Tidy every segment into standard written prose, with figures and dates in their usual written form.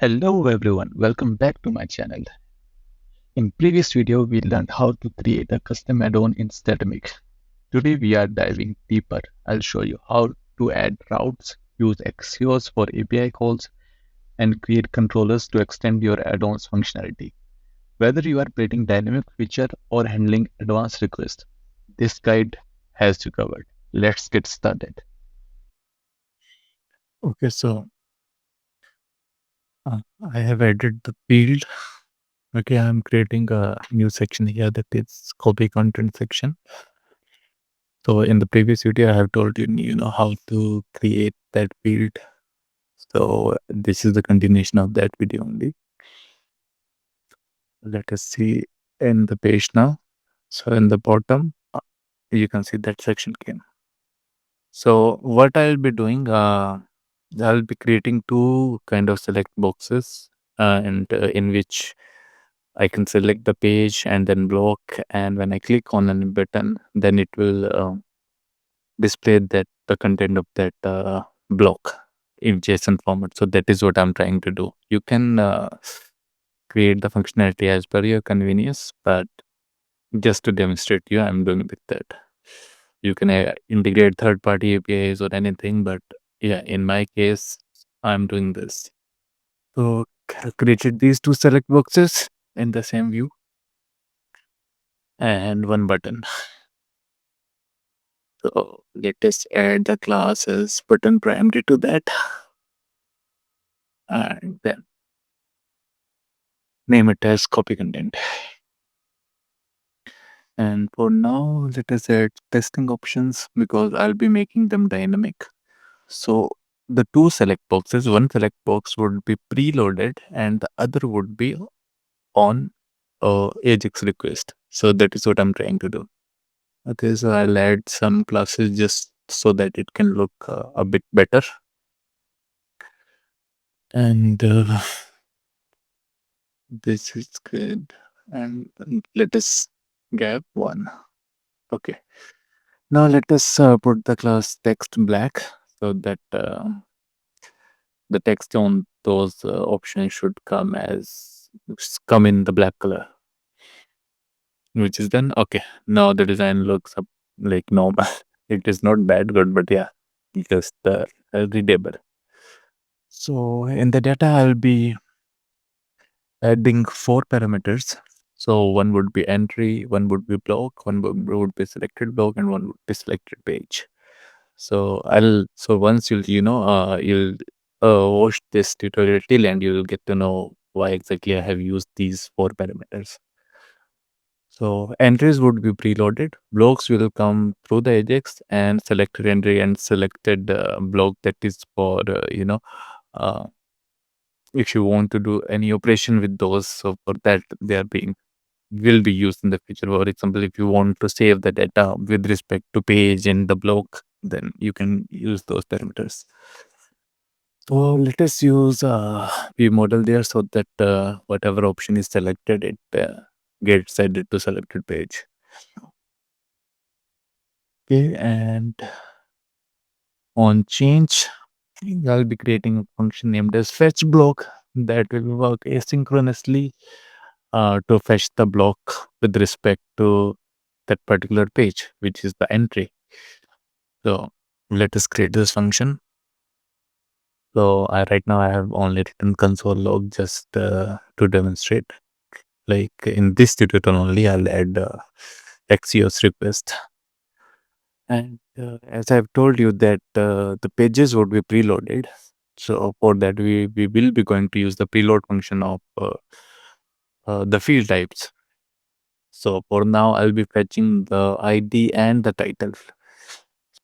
Hello everyone, welcome back to my channel. In previous video, we learned how to create a custom add-on in Statamic. Today we are diving deeper. I'll show you how to add routes, use Axios for API calls, and create controllers to extend your add-on's functionality. Whether you are creating dynamic feature or handling advanced requests, this guide has you covered. Let's get started. Okay, so uh, I have added the field. Okay, I'm creating a new section here that is copy content section. So in the previous video, I have told you how to create that field. So this is the continuation of that video only. Let us see in the page now. So in the bottom, you can see that section came. So what I'll be doing, I'll be creating two kind of select boxes, and in which I can select the page and then block. And when I click on a button, then it will display that the content of that block in JSON format. So that is what I'm trying to do. You can create the functionality as per your convenience, but just to demonstrate you, I'm doing with that. You can integrate third-party APIs or anything, but yeah, in my case, I'm doing this. So I created these two select boxes in the same view and one button. So let us add the classes button primary to that and then name it as copy content. And for now, let us add testing options because I'll be making them dynamic. So the two select boxes, one select box would be preloaded and the other would be on Ajax request. So that is what I'm trying to do. Okay, so I'll add some classes just so that it can look a bit better. And this is good. And let us gap one. Okay. Now let us put the class text black so that the text on those options should come in the black color, which is done. Okay. Now the design looks up like normal. It is not bad, good, but yeah, just readable. So in the data, I'll be adding four parameters. So one would be entry, one would be block, one would be selected block, and one would be selected page. So once you'll watch this tutorial till end, you'll get to know why exactly I have used these four parameters. So entries would be preloaded, blocks will come through the Ajax, and selected entry and selected block that is for uh, if you want to do any operation with those, so for that they are being will be used in the future. For example, if you want to save the data with respect to page in the block, then you can use those parameters. So let us use view model there so that whatever option is selected, it gets added to selected page. Okay, and on change, I'll be creating a function named as fetch block that will work asynchronously to fetch the block with respect to that particular page, which is the entry. So let us create this function. So right now I have only written console log just to demonstrate. Like in this tutorial only, I'll add Axios request. And as I've told you that the pages would be preloaded. So for that, we will be going to use the preload function of the field types. So for now, I'll be fetching the ID and the title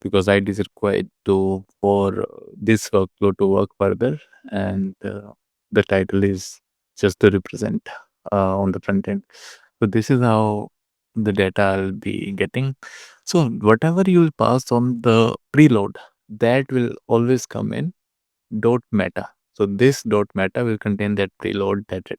because ID is required to for this workflow to work further, and the title is just to represent on the front end. So this is how the data I'll be getting. So whatever you will pass on the preload, that will always come in dot meta. So this dot meta will contain that preload data.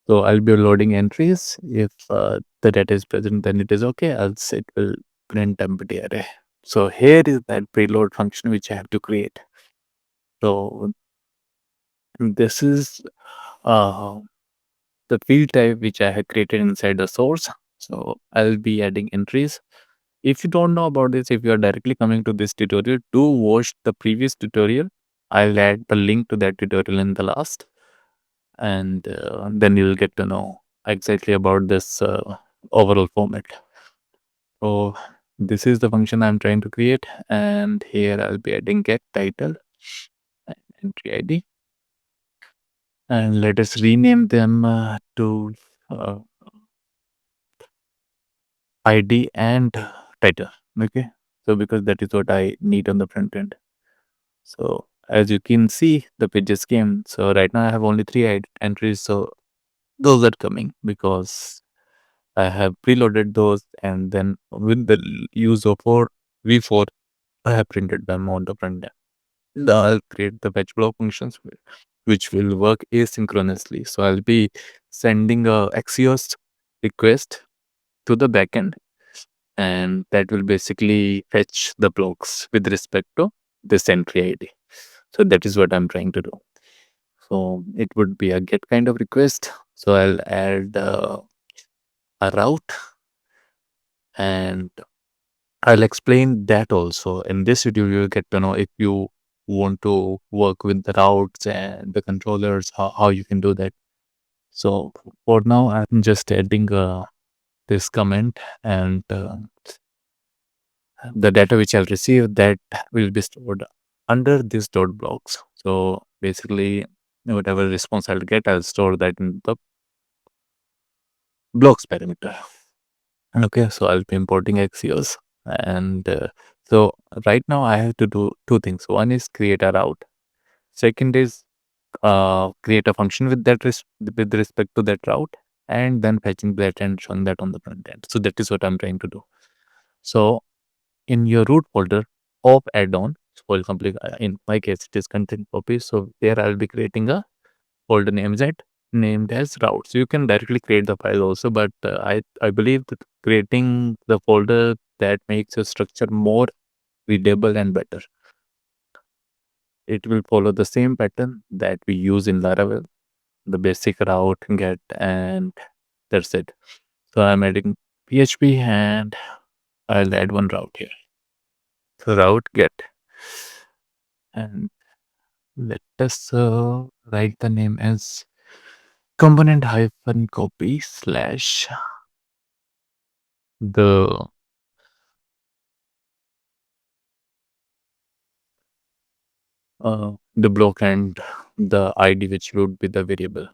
So I'll be loading entries. If the data is present, then it is okay. Else it will print empty array. So here is that preload function which I have to create. So This is uh, the field type which I have created inside the source. So I'll be adding entries. If you don't know about this, if you are directly coming to this tutorial, do watch the previous tutorial. I'll add the link to that tutorial in the last, and then you'll get to know exactly about this overall format. So this is the function I'm trying to create, and here I'll be adding get title and entry ID, and let us rename them to uh, ID and title. Okay, so because that is what I need on the front end. So as you can see, the pages came. So right now I have only three entries. So those are coming because I have preloaded those, and then with the use of V4, I have printed them on the front end. Now I'll create the fetch block functions which will work asynchronously. So I'll be sending a Axios request to the backend, and that will basically fetch the blocks with respect to this entry ID. So that is what I'm trying to do. So it would be a get kind of request. So I'll add a route, and I'll explain that also. In this video, you'll get to know if you want to work with the routes and the controllers, how you can do that. So for now, I'm just adding this comment, and the data which I'll receive, that will be stored under this dot blocks. So basically, whatever response I'll get, I'll store that in the blocks parameter. Okay, so I'll be importing Axios, and so right now I have to do two things. One is create a route. Second is create a function with that with respect to that route, and then fetching that and showing that on the front end. So that is what I'm trying to do. So in your root folder of add-on, for example, in my case it is content copy. So there I'll be creating a folder named as routes. You can directly create the file also, but I believe that creating the folder, that makes your structure more readable and better. It will follow the same pattern that we use in Laravel, the basic route, get, and that's it. So I'm adding PHP, and I'll add one route here. So route get, and let us write the name as component hyphen copy slash the the block and the ID, which would be the variable.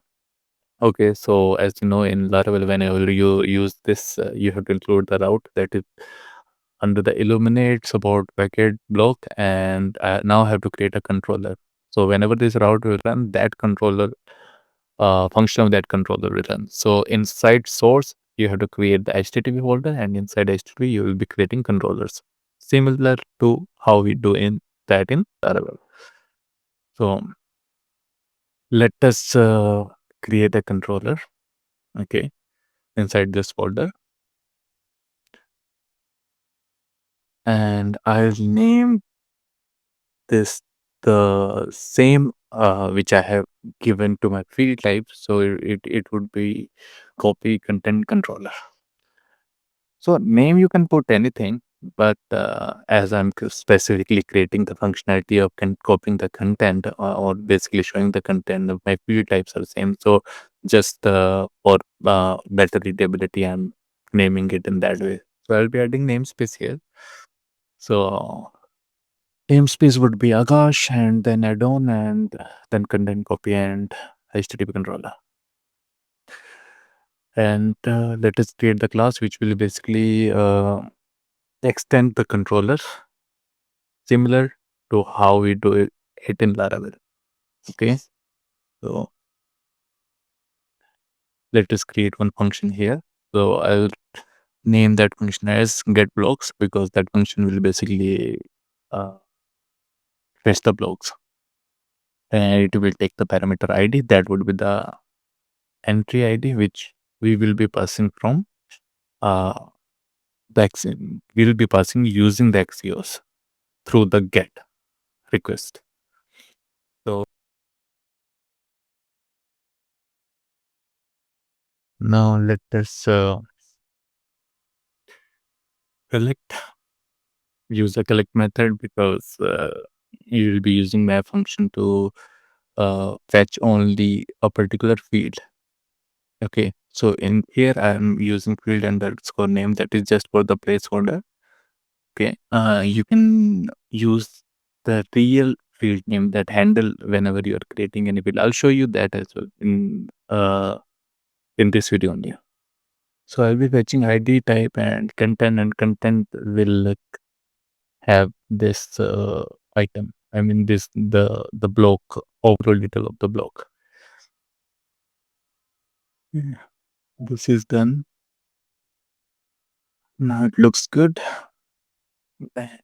Okay, so as you know, in Laravel, whenever you use this, you have to include the route that is under the illuminate support packet block, and I now have to create a controller. So whenever this route will run, that controller function of that controller will run. So inside source, you have to create the HTTP folder, and inside HTTP, you will be creating controllers, similar to how we do in Laravel. So let us create a controller, okay, inside this folder, and I'll name this the same which I have given to my field type. So it would be copy content controller. So name, you can put anything, but as I'm specifically creating the functionality of copying the content, or basically showing the content, my field types are the same. So just for better readability, I'm naming it in that way. So I'll be adding namespace here. So namespace would be Akash, and then add-on, and then content copy and HTTP controller. And let us create the class which will basically extend the controller, similar to how we do it in Laravel. Okay, so let us create one function here. So I'll name that function as get blocks, because that function will basically uh, fetch the blocks, and it will take the parameter ID, that would be the entry ID, which we will be passing from uh, we will be passing using the Axios through the get request. So Now let us collect, use the collect method because you will be using map function to fetch only a particular field. Okay, so in here I'm using field underscore name, that is just for the placeholder. Okay, you can use the real field name that handle whenever you are creating any field. I'll show you that as well in this video only. So I'll be fetching ID type and content will have this item. I mean this the block, overall detail of the block. Yeah, this is done. Now it looks good. And,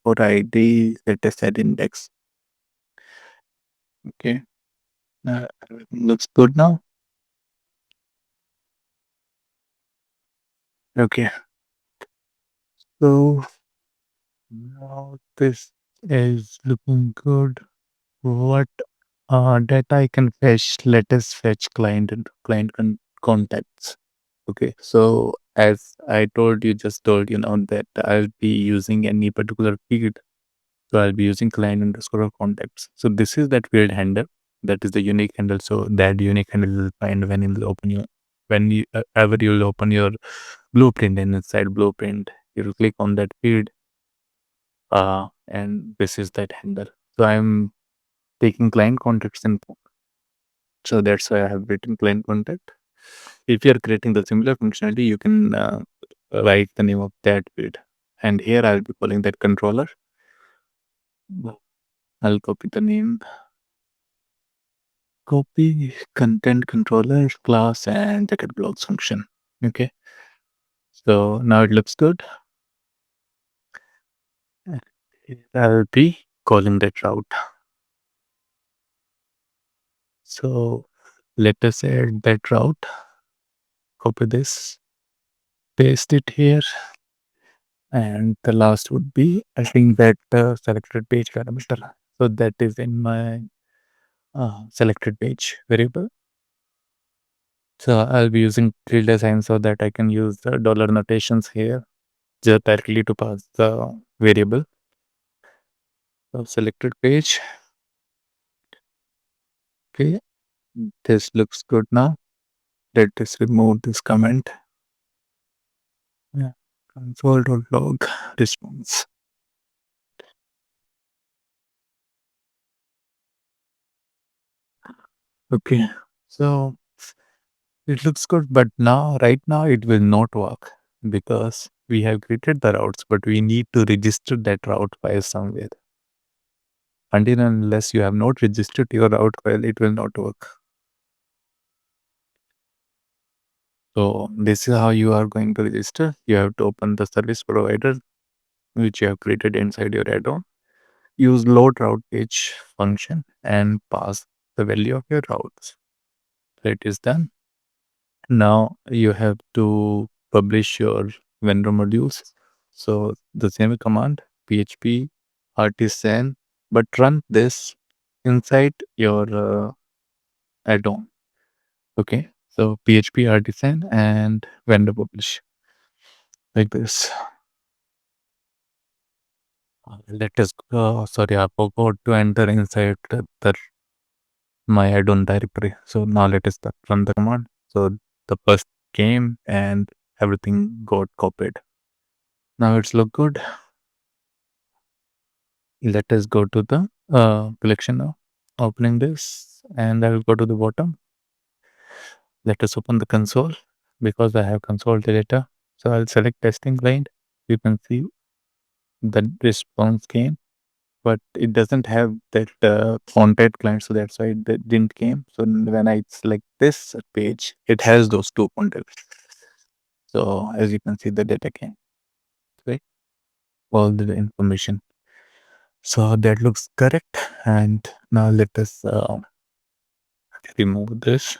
for ID, let us add index. Okay, everything looks good now. Okay, so now this is looking good. What data I can fetch? Let us fetch client and contacts. Okay, so as I told you, just told you now that I'll be using any particular field. So I'll be using client underscore contacts. So this is that field handle. That is the unique handle. So that unique handle will find when you'll open your when you ever you'll open your blueprint, and inside blueprint you'll click on that field. And this is that handle. So I'm taking client contacts info. So that's why I have written client contact. If you're creating the similar functionality, you can write the name of that field. And here I'll be calling that controller. I'll copy the name, copy content controller class and jacket blocks function. Okay. So now it looks good. And here I'll be calling that route. So let us add that route. Copy this, paste it here. And the last would be, I think that selected page parameter. So that is in my selected page variable. So I'll be using tilde sign so that I can use the dollar notations here just directly to pass the variable. So selected page. Okay, this looks good now. Let us remove this comment. Yeah, console.log response. Okay, so it looks good, but now, right now, it will not work because we have created the routes, but we need to register that route file somewhere. Until and unless you have not registered your route file, it will not work. So this is how you are going to register. You have to open the service provider which you have created inside your add-on. Use load route page function and pass the value of your routes. So it is done. Now you have to publish your vendor modules. So the same command php artisan, but run this inside your add-on. Okay, so php artisan and vendor publish like this. Let us sorry, I forgot to enter inside the my add-on directory. So now let us run the command. So the first came and everything got copied. Now it's look good. Let us go to the collection now. Opening this, and I will go to the bottom. Let us open the console because I have console data. So I'll select testing client. You can see the response came, but it doesn't have that content client, so that's why it didn't came. So when I select this page, it has those two contents. So as you can see, the data came, right? All the information. So that looks correct. And now let us remove this,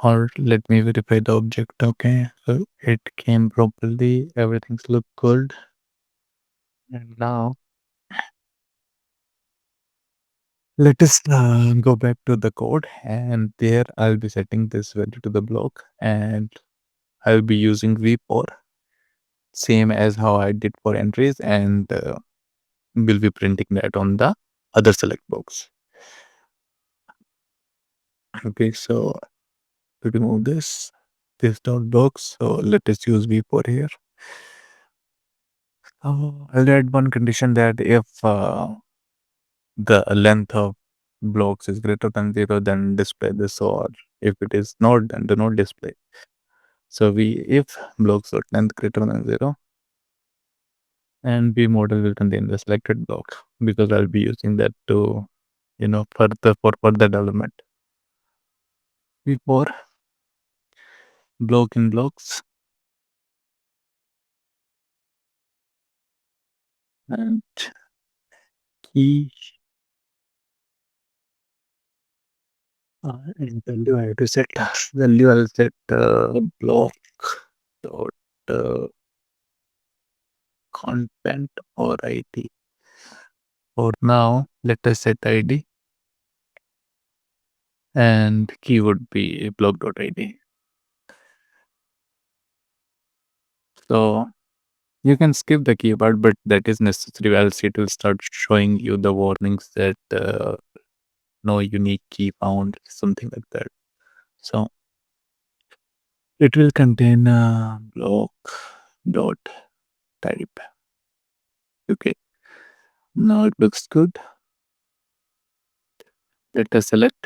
or let me verify the object. Okay, so it came properly. Everything's look good. And now Let us go back to the code, and there I'll be setting this value to the block, and I'll be using v4, same as how I did for entries, and we'll be printing that on the other select box. Okay, so to remove this dot box, so let us use v4 here. I'll add one condition that if the length of blocks is greater than 0, then display this, or if it is not, then do not display. So if blocks dot length greater than 0, and v model will contain the selected block, because I'll be using that to for further development. v4 block in blocks, and key and value I have to set. Value I'll set block dot content or ID. For now, let us set ID, and key would be block.id. So you can skip the key part, but that is necessary, else it will start showing you the warnings that no unique key found, something like that. So it will contain block dot type. Okay, now it looks good. Let us select,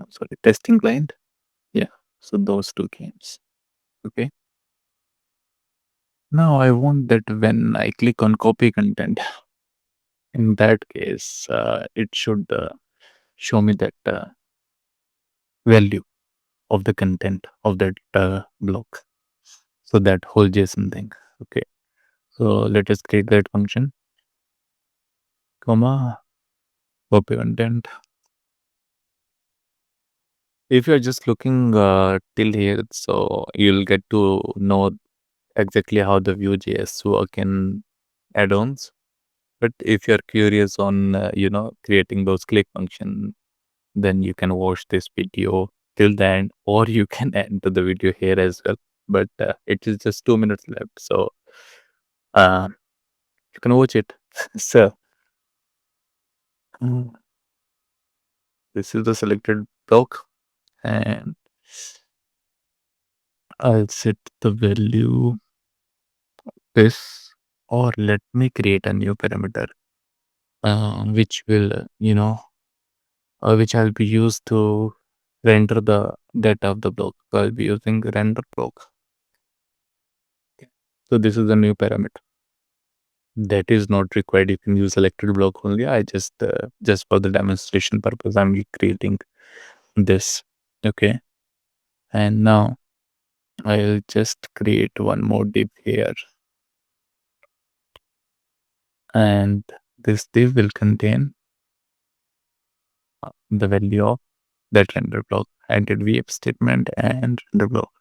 sorry, testing client. Yeah, so those two games. Okay. Now I want that when I click on copy content, in that case, it should show me that value of the content of that block. So that whole JSON thing. Okay. So let us create that function, comma, copy content. If you're just looking till here, so you'll get to know exactly how the Vue.js work in add-ons. But if you're curious on, creating those click function, then you can watch this video till the end, or you can end the video here as well. But it is just 2 minutes left, so uh, you can watch it. So mm, this is the selected block, and I'll set the value this, or let me create a new parameter, which will, which I'll be used to render the data of the block. So I'll be using render block. So this is a new parameter that is not required. You can use selected block only. I just for the demonstration purpose, I'm creating this. Okay, and now I'll just create one more div here, and this div will contain the value of that render block. I did vf statement and render block.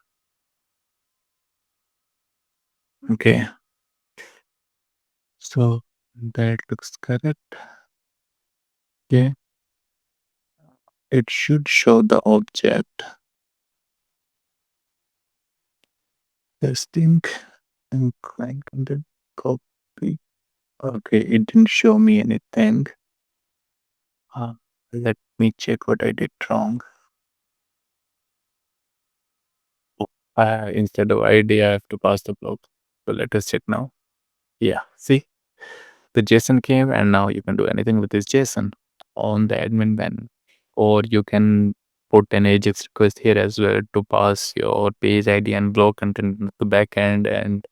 Okay, so that looks correct. Okay, it should show the object testing and client content copy. Okay, it didn't show me anything. Let me check what I did wrong. Oh, instead of ID, I have to pass the block. So let us check now. Yeah, see, the JSON came, and now you can do anything with this JSON on the admin panel, or you can put an AJAX request here as well to pass your page ID and block content to the backend, and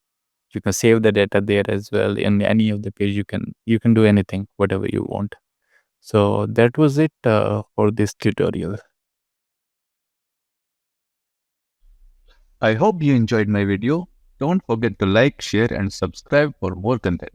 you can save the data there as well. In any of the page, you can do anything, whatever you want. So that was it for this tutorial. I hope you enjoyed my video. Don't forget to like, share, and subscribe for more content.